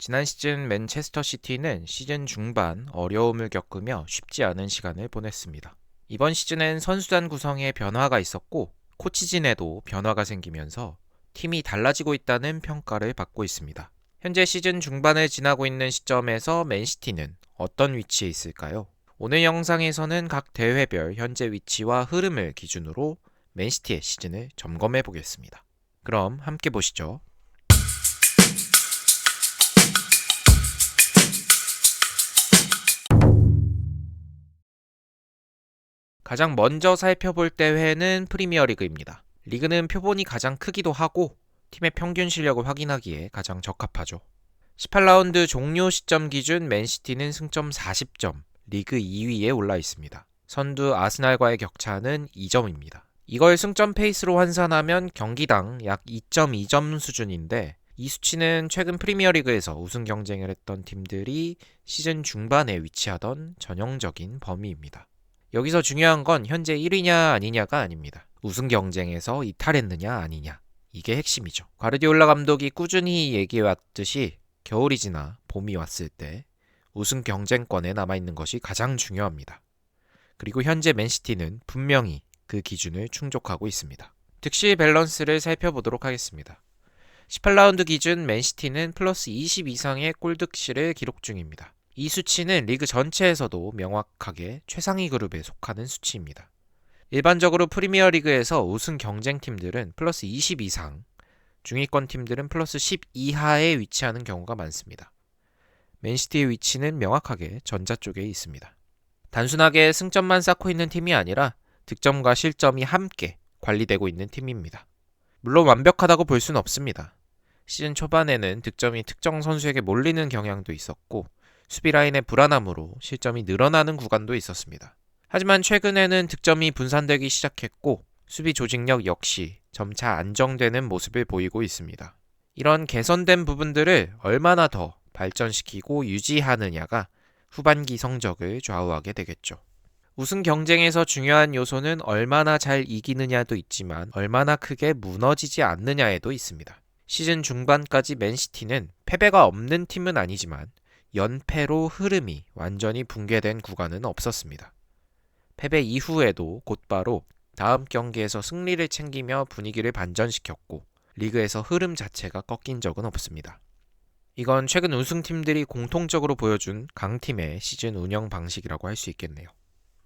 지난 시즌 맨체스터 시티는 시즌 중반 어려움을 겪으며 쉽지 않은 시간을 보냈습니다. 이번 시즌엔 선수단 구성에 변화가 있었고 코치진에도 변화가 생기면서 팀이 달라지고 있다는 평가를 받고 있습니다. 현재 시즌 중반을 지나고 있는 시점에서 맨시티는 어떤 위치에 있을까요? 오늘 영상에서는 각 대회별 현재 위치와 흐름을 기준으로 맨시티의 시즌을 점검해 보겠습니다. 그럼 함께 보시죠. 가장 먼저 살펴볼 대회는 프리미어리그입니다. 리그는 표본이 가장 크기도 하고 팀의 평균 실력을 확인하기에 가장 적합하죠. 18라운드 종료 시점 기준 맨시티는 승점 40점, 리그 2위에 올라 있습니다. 선두 아스날과의 격차는 2점입니다. 이걸 승점 페이스로 환산하면 경기당 약 2.2점 수준인데 이 수치는 최근 프리미어리그에서 우승 경쟁을 했던 팀들이 시즌 중반에 위치하던 전형적인 범위입니다. 여기서 중요한 건 현재 1위냐 아니냐가 아닙니다. 우승 경쟁에서 이탈했느냐 아니냐. 이게 핵심이죠. 과르디올라 감독이 꾸준히 얘기해왔듯이 겨울이 지나 봄이 왔을 때 우승 경쟁권에 남아있는 것이 가장 중요합니다. 그리고 현재 맨시티는 분명히 그 기준을 충족하고 있습니다. 득실 밸런스를 살펴보도록 하겠습니다. 18라운드 기준 맨시티는 플러스 20 이상의 골득실을 기록 중입니다. 이 수치는 리그 전체에서도 명확하게 최상위 그룹에 속하는 수치입니다. 일반적으로 프리미어리그에서 우승 경쟁팀들은 플러스 20 이상, 중위권 팀들은 플러스 10 이하에 위치하는 경우가 많습니다. 맨시티의 위치는 명확하게 전자 쪽에 있습니다. 단순하게 승점만 쌓고 있는 팀이 아니라 득점과 실점이 함께 관리되고 있는 팀입니다. 물론 완벽하다고 볼 수는 없습니다. 시즌 초반에는 득점이 특정 선수에게 몰리는 경향도 있었고 수비 라인의 불안함으로 실점이 늘어나는 구간도 있었습니다. 하지만 최근에는 득점이 분산되기 시작했고 수비 조직력 역시 점차 안정되는 모습을 보이고 있습니다. 이런 개선된 부분들을 얼마나 더 발전시키고 유지하느냐가 후반기 성적을 좌우하게 되겠죠. 우승 경쟁에서 중요한 요소는 얼마나 잘 이기느냐도 있지만 얼마나 크게 무너지지 않느냐에도 있습니다. 시즌 중반까지 맨시티는 패배가 없는 팀은 아니지만 연패로 흐름이 완전히 붕괴된 구간은 없었습니다. 패배 이후에도 곧바로 다음 경기에서 승리를 챙기며 분위기를 반전시켰고 리그에서 흐름 자체가 꺾인 적은 없습니다. 이건 최근 우승팀들이 공통적으로 보여준 강팀의 시즌 운영 방식이라고 할 수 있겠네요.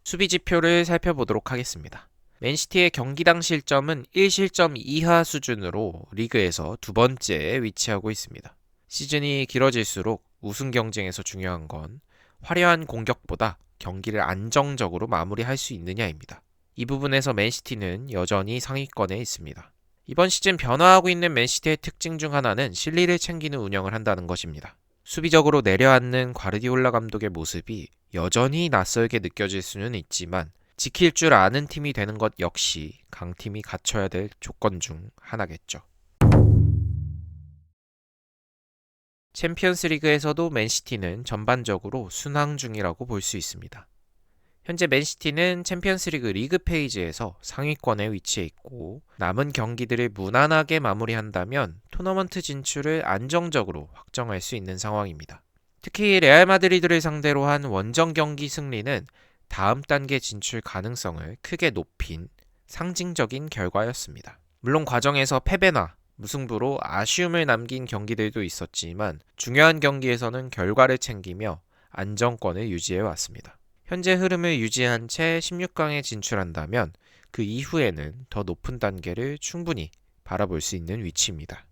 수비 지표를 살펴보도록 하겠습니다. 맨시티의 경기당 실점은 1실점 이하 수준으로 리그에서 두 번째에 위치하고 있습니다. 시즌이 길어질수록 우승 경쟁에서 중요한 건 화려한 공격보다 경기를 안정적으로 마무리할 수 있느냐입니다. 이 부분에서 맨시티는 여전히 상위권에 있습니다. 이번 시즌 변화하고 있는 맨시티의 특징 중 하나는 실리를 챙기는 운영을 한다는 것입니다. 수비적으로 내려앉는 과르디올라 감독의 모습이 여전히 낯설게 느껴질 수는 있지만 지킬 줄 아는 팀이 되는 것 역시 강팀이 갖춰야 될 조건 중 하나겠죠. 챔피언스 리그에서도 맨시티는 전반적으로 순항 중이라고 볼 수 있습니다. 현재 맨시티는 챔피언스 리그 페이지에서 상위권에 위치해 있고 남은 경기들을 무난하게 마무리한다면 토너먼트 진출을 안정적으로 확정할 수 있는 상황입니다. 특히 레알 마드리드를 상대로 한 원정 경기 승리는 다음 단계 진출 가능성을 크게 높인 상징적인 결과였습니다. 물론 과정에서 패배나 무승부로 아쉬움을 남긴 경기들도 있었지만 중요한 경기에서는 결과를 챙기며 안정권을 유지해 왔습니다. 현재 흐름을 유지한 채 16강에 진출한다면 그 이후에는 더 높은 단계를 충분히 바라볼 수 있는 위치입니다.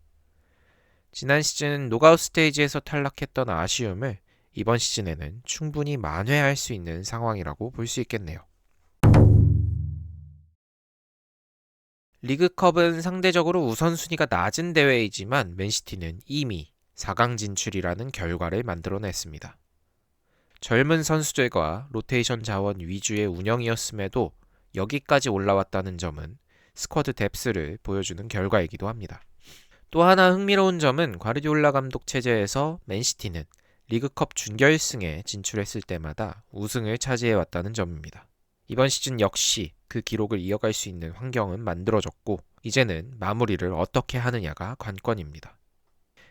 지난 시즌 노가웃 스테이지에서 탈락했던 아쉬움을 이번 시즌에는 충분히 만회할 수 있는 상황이라고 볼 수 있겠네요. 리그컵은 상대적으로 우선순위가 낮은 대회이지만 맨시티는 이미 4강 진출이라는 결과를 만들어냈습니다. 젊은 선수들과 로테이션 자원 위주의 운영이었음에도 여기까지 올라왔다는 점은 스쿼드 뎁스를 보여주는 결과이기도 합니다. 또 하나 흥미로운 점은 과르디올라 감독 체제에서 맨시티는 리그컵 준결승에 진출했을 때마다 우승을 차지해왔다는 점입니다. 이번 시즌 역시 그 기록을 이어갈 수 있는 환경은 만들어졌고 이제는 마무리를 어떻게 하느냐가 관건입니다.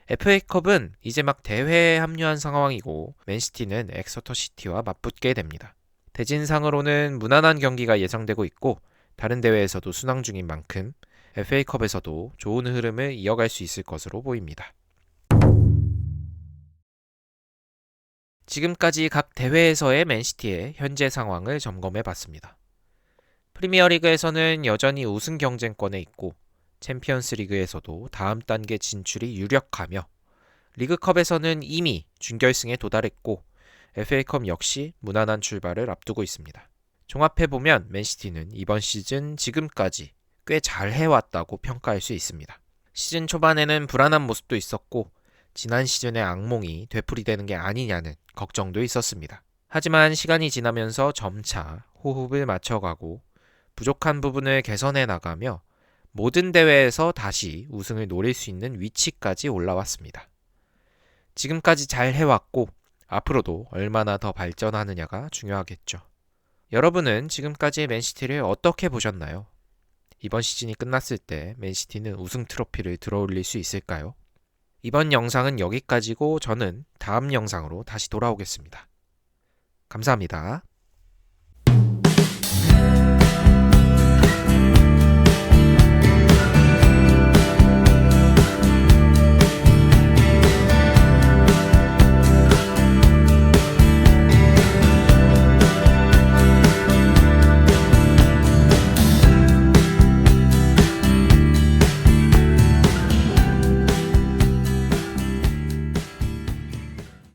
FA컵은 이제 막 대회에 합류한 상황이고 맨시티는 엑서터 시티와 맞붙게 됩니다. 대진상으로는 무난한 경기가 예상되고 있고 다른 대회에서도 순항 중인 만큼 FA컵에서도 좋은 흐름을 이어갈 수 있을 것으로 보입니다. 지금까지 각 대회에서의 맨시티의 현재 상황을 점검해 봤습니다. 프리미어리그에서는 여전히 우승 경쟁권에 있고 챔피언스 리그에서도 다음 단계 진출이 유력하며 리그컵에서는 이미 준결승에 도달했고 FA컵 역시 무난한 출발을 앞두고 있습니다. 종합해보면 맨시티는 이번 시즌 지금까지 꽤 잘 해왔다고 평가할 수 있습니다. 시즌 초반에는 불안한 모습도 있었고 지난 시즌의 악몽이 되풀이되는 게 아니냐는 걱정도 있었습니다. 하지만 시간이 지나면서 점차 호흡을 맞춰가고 부족한 부분을 개선해 나가며 모든 대회에서 다시 우승을 노릴 수 있는 위치까지 올라왔습니다. 지금까지 잘 해왔고 앞으로도 얼마나 더 발전하느냐가 중요하겠죠. 여러분은 지금까지의 맨시티를 어떻게 보셨나요? 이번 시즌이 끝났을 때 맨시티는 우승 트로피를 들어올릴 수 있을까요? 이번 영상은 여기까지고 저는 다음 영상으로 다시 돌아오겠습니다. 감사합니다.